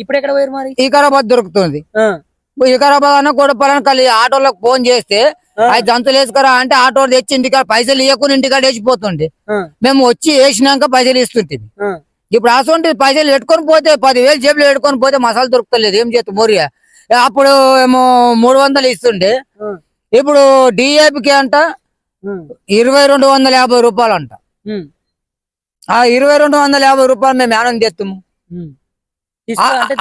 ఇప్పుడు ఎక్కడ పోయారు మరి? వికారాబాద్ దొరుకుతుంది. వికారాబాద్ అన్న గొడపలని కలిసి ఆటోలకు ఫోన్ చేస్తే అది జంతువులు వేసుకురా అంటే ఆటో తెచ్చి ఇంటికాడ పైసలు ఇవ్వకుండా ఇంటికాడ వేసిపోతుండే. మేము వచ్చి వేసినాక పైసలు ఇస్తుంటే ఇప్పుడు అసలు పైసలు పెట్టుకొని పోతే 10,000 జేబులు పెట్టుకొని పోతే మసాలా దొరుకుతలేదు. ఏం చేస్తాం మోరియా? అప్పుడు ఏమో 300 ఇస్తుండే, ఇప్పుడు డిఏపికి అంట 2250 రూపాయలు అంట. ఆ 2250 రూపాయలు మేము మేనం చేస్తాము.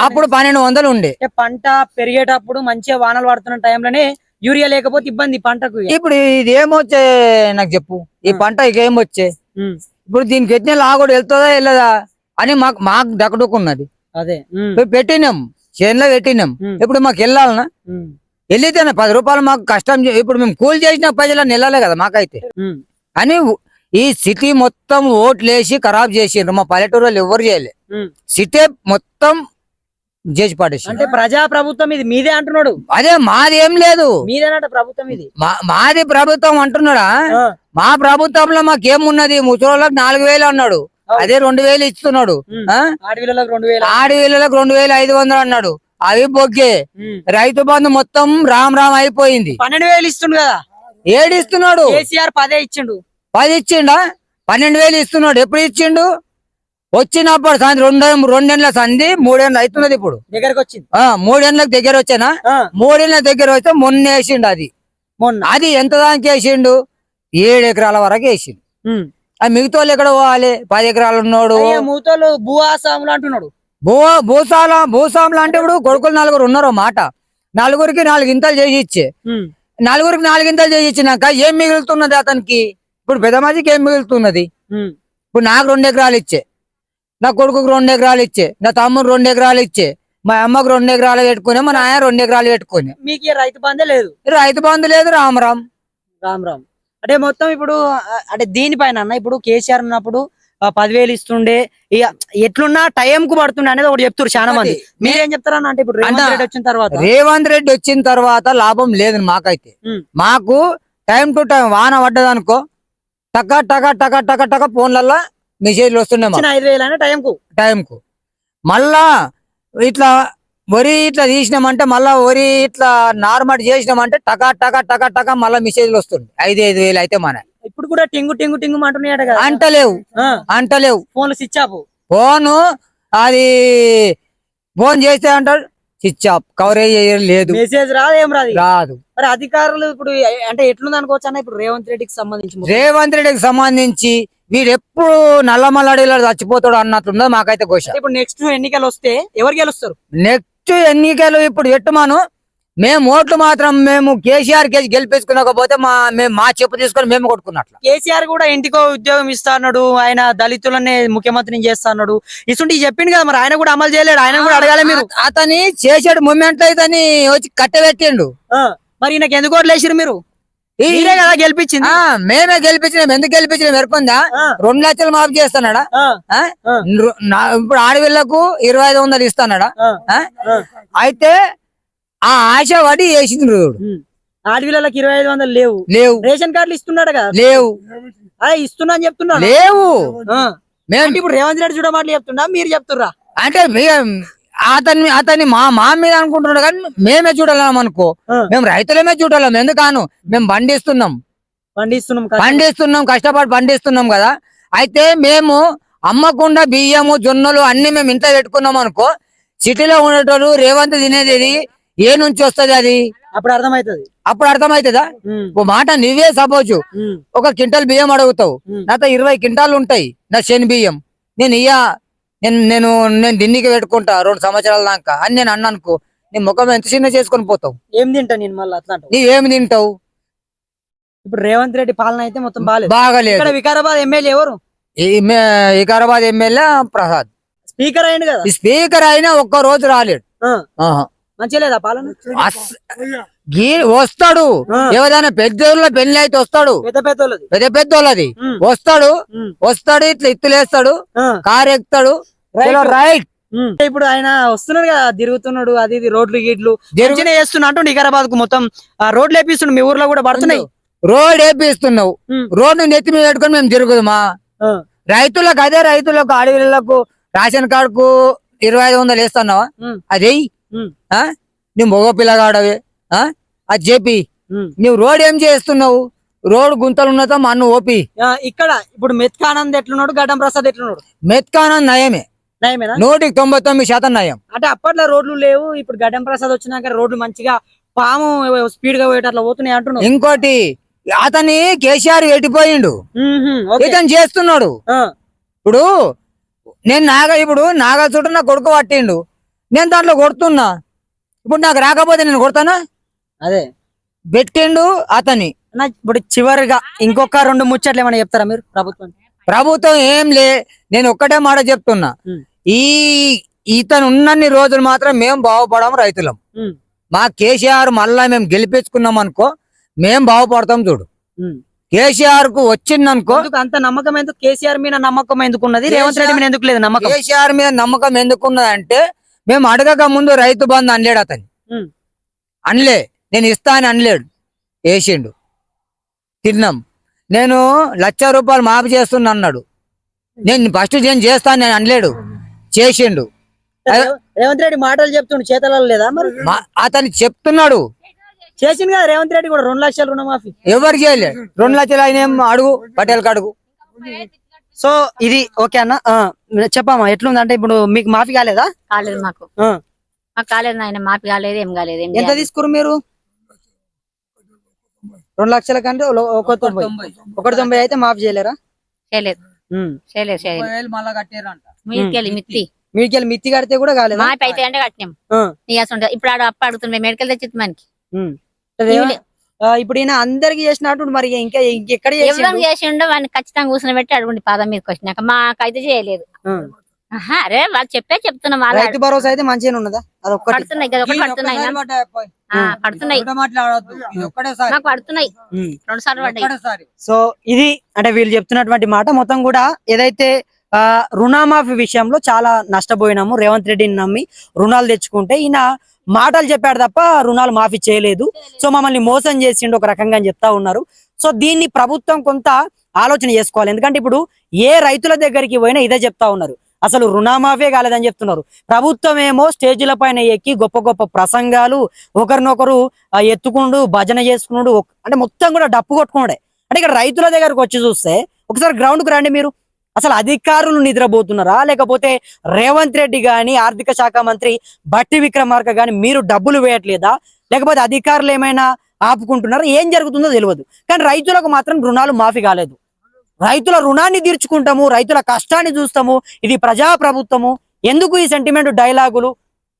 అప్పుడు 1200 ఉండే. పంట పెరిగేటప్పుడు మంచిగా వానలు పడుతున్న టైంలోనే యూరియా లేకపోతే ఇబ్బంది పంటకు. ఇప్పుడు ఇది ఏమొచ్చే నాకు చెప్పు, ఈ పంట ఇక ఏమొచ్చే? ఇప్పుడు దీనికి ఎట్లా లాగోడు వెళ్తుందా వెళ్ళదా అని మాకు దక్కడుకున్నది. అదే పెట్టినాం, చేనులో పెట్టినాం. ఇప్పుడు మాకు వెళ్ళాలనా? వెళ్ళితేనే 10 రూపాయలు మాకు కష్టం. ఇప్పుడు మేము కూలి చేసిన పైసలు వెళ్ళాలి కదా మాకైతే అని. ఈ సిటీ మొత్తం ఓట్లేసి ఖరాబ్ చేసిండ్రు. మా పల్లెటూరు వాళ్ళు ఎవరు చేయలే, సిటీ మొత్తం చేసి పడేసి. అంటే ప్రజా ప్రభుత్వం ఇది మీదే అంటున్నాడు. అదే మాది ఏం లేదు, మీదేనట ప్రభుత్వం ఇది. మాది ప్రభుత్వం అంటున్నాడా? మా ప్రభుత్వంలో మాకేమున్నది? ముసలోళ్ళకి 4000 అన్నాడు, అదే 2000 ఇస్తున్నాడు. ఆడపిల్లలకు 2500 అన్నాడు, అవి బొగ్గే. రైతు బంధు మొత్తం రామ్ రామ్ అయిపోయింది. 12,000 ఇస్తుండు కదా, 7 ఇస్తున్నాడు. కేసీఆర్ 10 ఇచ్చిండు. 10 ఇచ్చిండా? 12,000 ఇస్తున్నాడు. ఎప్పుడు ఇచ్చిండు? వచ్చినప్పుడు సంది 2 ఏళ్ళ సంది 3 ఏళ్ళు అవుతున్నది. ఇప్పుడు దగ్గరకు వచ్చింది. 3 ఏళ్ళకి దగ్గర వచ్చానా? 3 ఏళ్ళ దగ్గర వస్తే మొన్న వేసిండు. అది ఎంత దానికి వేసిండు? 7 ఎకరాల వరకు వేసిండు. అది మిగతా వాళ్ళు ఎక్కడ పోవాలి? 10 ఎకరాలు ఉన్నాడు. భూసాములు అంటున్నాడు. భూసాములు అంటే ఇప్పుడు కొడుకులు 4 ఉన్నారు మాట. 4కి 4 గింతలు చేసి ఇచ్చే, 4కి 4 గింతలు చేసి ఇచ్చినాక ఏం మిగులుతున్నది అతనికి? ఇప్పుడు పెద్ద మనిషికి ఏం మిగులుతున్నది? ఇప్పుడు నాకు 2 ఎకరాలు ఇచ్చే, నా కొడుకుకు 2 ఎకరాలు ఇచ్చే, నా తమ్ముడు 2 ఎకరాలు ఇచ్చే, మా అమ్మకు 2 ఎకరాలు పెట్టుకునే, మా నాయన 2 ఎకరాలు పెట్టుకునే. మీకు రైతు బంధే లేదు? రైతు బంధు లేదు. రామ్ రామ్ రామ్ రామ్ అంటే మొత్తం ఇప్పుడు అంటే దీనిపైన అన్న ఇప్పుడు కేసీఆర్ ఉన్నప్పుడు 10,000 ఇస్తుండే, ఇక ఎట్లున్నా టైం కు పడుతుండే అనేది ఒకటి చెప్తారు చాలా మంది. మీరేం చెప్తారన్న? అంటే ఇప్పుడు రేవంత్ రెడ్డి వచ్చిన తర్వాత లాభం లేదు మాకైతే. మాకు టైం టు టైం వాన పడ్డదనుకో టక టక టక టక టక ఫోన్లల్లో మెసేజ్లు వస్తుండే 5,000 టైంకు. మళ్ళా ఇట్లా వరి ఇట్లా తీసినామంటే, మళ్ళా వరి ఇట్లా నార్మల్ చేసినామంటే టక టక టక టక మళ్ళా మెసేజ్లు వస్తుండే 5,000 అయితే మన. ఇప్పుడు కూడా టింగు టింగు టింగు అంటున్నాడు కదా. అంటలేవు ఫోన్లు స్విచ్ ఆఫ్. ఫోను అది ఫోన్ చేస్తే అంటాడు స్విచ్ ఆఫ్, కవరేజ్ లేదు, మెసేజ్ రాదు, ఏం రాదు. మరి అధికారులు ఇప్పుడు అంటే ఎట్లుంది అనుకోవచ్చు అన్న? ఇప్పుడు రేవంత్ రెడ్డికి సంబంధించి వీడు ఎప్పుడు నల్లమల్లడిలో చచ్చిపోతాడు అన్నట్లుందో మాకైతే ఘోష. ఇప్పుడు నెక్స్ట్ ఎన్నికలు వస్తే ఎవరు గెలుస్తారు? నెక్స్ట్ ఎన్నికలు ఇప్పుడు ఎట్టుమాను మేము ఓట్లు మాత్రం మేము కేసీఆర్ కేసి గెలిపించుకోకపోతే మా చెప్పు తీసుకొని మేము కొట్టుకున్నట్లు. కేసీఆర్ కూడా ఇంటికో ఉద్యోగం ఇస్తాడు, ఆయన దళితులనే ముఖ్యమంత్రిని చేస్తాడు ఇసుంటి చెప్పిండు కదా, మరి ఆయన కూడా అమలు చేయలేడు? ఆయన కూడా అడగాలి మీరు. అతని చేసాడు మూమెంట్ అయితే వచ్చి కట్టబెట్టిండు. మరి ఈయనకి ఎందుకు ఓట్లు వేసిరు మీరు? మీరే కదా గెలిపించింది. మేమే గెలిపించినాం. ఎందుకు గెలిపించినాం ఎరుకుందా? 2 లక్షలు మాఫ్ చేస్తున్నాడా? ఇప్పుడు ఆడపిల్లకు 2,500 ఇస్తున్నాడా? అయితే ఆ ఆశ పడి వేసింది. ఆడపిల్లలకు 2,500 లేవు. రేషన్ కార్డులు ఇస్తున్నాడు కదా? లేవు. ఇస్తున్నా అని చెప్తున్నా. లేవు. ఇప్పుడు రేవంత్ రెడ్డి చూడమాటలు చెప్తున్నా, మీరు చెప్తుర్రా? అంటే అతన్ని మా మీద అనుకుంటున్నాడు, కానీ మేమే చూడాలం అనుకో. మేము రైతులమే చూడాలం. ఎందుకాను? మేము పండిస్తున్నాం, కష్టపడి పండిస్తున్నాం కదా. అయితే మేము అమ్మకుండా బియ్యము జొన్నలు అన్ని మేము ఇంట్లో పెట్టుకున్నాం అనుకో, సిటీలో ఉండేటోళ్ళు రేవంత్ తినేది ఏ నుంచి వస్తుంది? అది అప్పుడు అర్థమవుతుందా? ఓ మాట నువ్వే సపోజు 1 క్వింటల్ బియ్యం అడుగుతావు, నాతో 20 క్వింటాలు ఉంటాయి నా శని బియ్యం. నేను దిన్నికి పెట్టుకుంటా 2 సంవత్సరాల దాకా అని నేను అన్నానుకో, నీ ముఖం ఎంత చిన్న చేసుకొని పోతావు. ఏం తింటా నేను మళ్ళీ? అట్లా నీవేమి తింటావు? ఇప్పుడు రేవంత్ రెడ్డి పాలన అయితే మొత్తం బాగలేదు. వికారాబాద్ ఎమ్మెల్యే ఎవరు? వికారాబాద్ ఎమ్మెల్యే ప్రసాద్. స్పీకర్ అయింది కదా? స్పీకర్ అయినా ఒక్క రోజు రాలేడు. మంచిగా లేదా పాలన? వస్తాడు, ఏదైనా పెద్దోళ్ళ పెళ్లి అయితే వస్తాడు, పెద్ద పెద్దోళ్ళది వస్తాడు, ఇట్లా ఇత్తులేస్తాడు, కారు ఎక్కుతాడు, రైట్. ఇప్పుడు ఆయన వస్తున్నాడు కదా, తిరుగుతున్నాడు, అది రోడ్లు గీట్లు చేస్తున్నట్టు వికారాబాద్ కు మొత్తం రోడ్లు వేపిస్తున్నాడు. మీ ఊర్లో కూడా పడుతున్నాయి. రోడ్ వేపిస్తున్నావు, రోడ్డు నెత్తి మీద పెట్టుకుని మేము తిరుగుదామా? రైతులకు అదే రైతులకు, అడవులకు, రేషన్ కార్డుకు 2500 వేస్తున్నావా ఉమ్, అదే ఉమ్, నువ్వు మగ పిల్లగాడవే అది చెప్పి ఉమ్. నువ్వు రోడ్ ఏం చేస్తున్నావు రోడ్ గుంతలు ఉన్నతో మన్ను ఓపి ఇక్కడ ఇప్పుడు మెత్కానంద్ ఎట్లున్నాడు, గడ్డం ప్రసాద్ ఎట్లున్నాడు? మెత్కానం నయమే నయమేనా? 99% నయం. అంటే అప్పట్లో రోడ్లు లేవు, ఇప్పుడు గడ్డం ప్రసాద్ వచ్చినాక రోడ్లు మంచిగా పాము స్పీడ్ గా పోయేట అట్లా పోతున్నాయి అంటున్నావు. ఇంకోటి అతని కేసీఆర్ ఎట్టిపోయిండు ఓకే. ఇతను చేస్తున్నాడు. ఇప్పుడు ఇప్పుడు నాగా చుట్టూ నా కొడుకు పట్టిండు, నేను దాంట్లో కొడుతున్నా. ఇప్పుడు నాకు రాకపోతే నేను కొడతానా? అదే పెట్టిండు అతని. ఇప్పుడు చివరిగా ఇంకొక 2 ముచ్చట్లు ఏమైనా చెప్తారా మీరు ప్రభుత్వం? ప్రభుత్వం ఏం లే, నేను ఒక్కటే మాట చెప్తున్నా. ఇతను ఉన్నన్ని రోజులు మాత్రం మేము బాగుపడము రైతులం. మా కేసీఆర్ మళ్ళా మేము గెలిపించుకున్నాం అనుకో మేము బాగుపడతాం. చూడు కేసీఆర్ కు వచ్చిందనుకో అంత నమ్మకం ఎందుకు? కేసీఆర్ మీద నమ్మకం ఎందుకున్నది, రేవంత్ రెడ్డి మీద ఎందుకు లేదు నమ్మకం? కేసీఆర్ మీద నమ్మకం ఎందుకున్నదంటే మేము అడగక ముందు రైతు బంధు అనలేడు అతని. అనలే, నేను ఇస్తా అని అనలేడు, వేసిండు, తిన్నాం. నేను 1,00,000 రూపాయలు మాఫీ చేస్తున్నా అన్నాడు, నేను ఫస్ట్ నేను చేస్తాను నేను అనలేడు, చేసిండు. రేవంత్ రెడ్డి మాటలు చెప్తుండు, చేతలలో లేదా మరి? అతను చెప్తున్నాడు, చేసింది కదా రేవంత్ రెడ్డి కూడా 2 లక్షలు రుణమాఫీ. ఎవరు చేయలేదు 2 లక్షలు ఆయన ఏం అడుగు, పటేల్ అడుగు. సో ఇది ఓకే అన్న, చెప్పమ్మా ఎట్లుంది? అంటే ఇప్పుడు మీకు మాఫీ కాలేదా? కాలేదు, మాకు కాలేదు నాయన, మాఫీ కాలేదు, ఏం కాలేదు. ఎంత తీసుకురు మీరు? 2 లక్షల కంటే 190 అయితే మాఫీ చేయలేరా? చేయలేదు, మీకెళ్ళి మిత్తి కడితే కూడా కాలేదు. మాఫీ అయితే అంటే కట్టినాం. ఇప్పుడు ఆడ అప్పు అడుగుతున్నాం, మెడికల్ తెచ్చి మనకి. ఇప్పుడు ఈయన అందరికి చేసినట్టు మరి ఇంకా ఇంకెక్కడ చేసిండో వాడిని ఖచ్చితంగా కూర్చొని పెట్టి అడుగుండి పాదం మీదకి వచ్చినాక. మాకైతే చేయలేదు. అరే వాళ్ళు చెప్తున్నాం, రైతు భరోసా అయితే మంచిగా ఉన్నదా? అది పడుతున్నాయి కదా, ఒకటి పడుతున్నాయి, పడుతున్నాయి, మాకు పడుతున్నాయి, 2 సార్లు పడ్డాయి. సో ఇది అంటే వీళ్ళు చెప్తున్నటువంటి మాట మొత్తం కూడా ఏదైతే రుణమాఫీ విషయంలో చాలా నష్టపోయినాము, రేవంత్ రెడ్డిని నమ్మి రుణాలు తెచ్చుకుంటే ఈయన మాటలు చెప్పాడు తప్ప రుణాలు మాఫీ చేయలేదు. సో మమ్మల్ని మోసం చేసిండు ఒక రకంగా అని చెప్తా ఉన్నారు. సో దీన్ని ప్రభుత్వం కొంత ఆలోచన చేసుకోవాలి. ఎందుకంటే ఇప్పుడు ఏ రైతుల దగ్గరికి పోయినా ఇదే చెప్తా ఉన్నారు, అసలు రుణమాఫీ కాలేదని చెప్తున్నారు. ప్రభుత్వం ఏమో స్టేజీల పైన ఎక్కి గొప్ప గొప్ప ప్రసంగాలు, ఒకరినొకరు ఎత్తుకుండు భజన చేసుకున్నాడు, అంటే మొత్తం కూడా డప్పు కొట్టుకున్నాడే. అంటే ఇక్కడ రైతుల దగ్గరకు వచ్చి చూస్తే ఒకసారి గ్రౌండ్ కు రండి మీరు, అసలు అధికారులు నిద్రపోతున్నారా, లేకపోతే రేవంత్ రెడ్డి గాని ఆర్థిక శాఖ మంత్రి బట్టి విక్రమార్క గాని మీరు డబ్బులు వేయట్లేదా, లేకపోతే అధికారులు ఏమైనా ఆపుకుంటున్నారా, ఏం జరుగుతుందో తెలియదు. కానీ రైతులకు మాత్రం రుణాలు మాఫీ కాలేదు. రైతుల రుణాన్ని తీర్చుకుంటాము, రైతుల కష్టాన్ని చూస్తాము, ఇది ప్రజా ప్రభుత్వము, ఎందుకు ఈ సెంటిమెంట్ డైలాగులు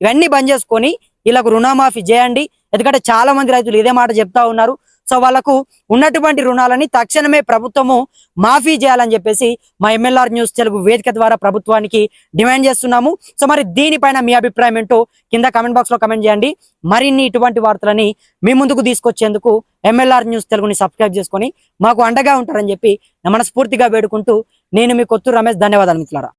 ఇవన్నీ బంద్ చేసుకొని వీళ్ళకు రుణమాఫీ చేయండి. ఎందుకంటే చాలా మంది రైతులు ఇదే మాట చెప్తా ఉన్నారు. సో వాళ్ళకు ఉన్నటువంటి రుణాలని తక్షణమే ప్రభుత్వము మాఫీ చేయాలని చెప్పేసి మా MLR న్యూస్ తెలుగు వేదిక ద్వారా ప్రభుత్వానికి డిమాండ్ చేస్తున్నాము. సో మరి దీనిపైన మీ అభిప్రాయం ఏంటో కింద కమెంట్ బాక్స్ లో కమెంట్ చేయండి. మరిన్ని ఇటువంటి వార్తలని మీ ముందుకు తీసుకొచ్చేందుకు MLR న్యూస్ తెలుగుని సబ్స్క్రైబ్ చేసుకొని మాకు అండగా ఉంటారని చెప్పి మనస్ఫూర్తిగా వేడుకుంటూ నేను మీ కొత్తూరు రమేష్. ధన్యవాదాలు మిత్రులారా.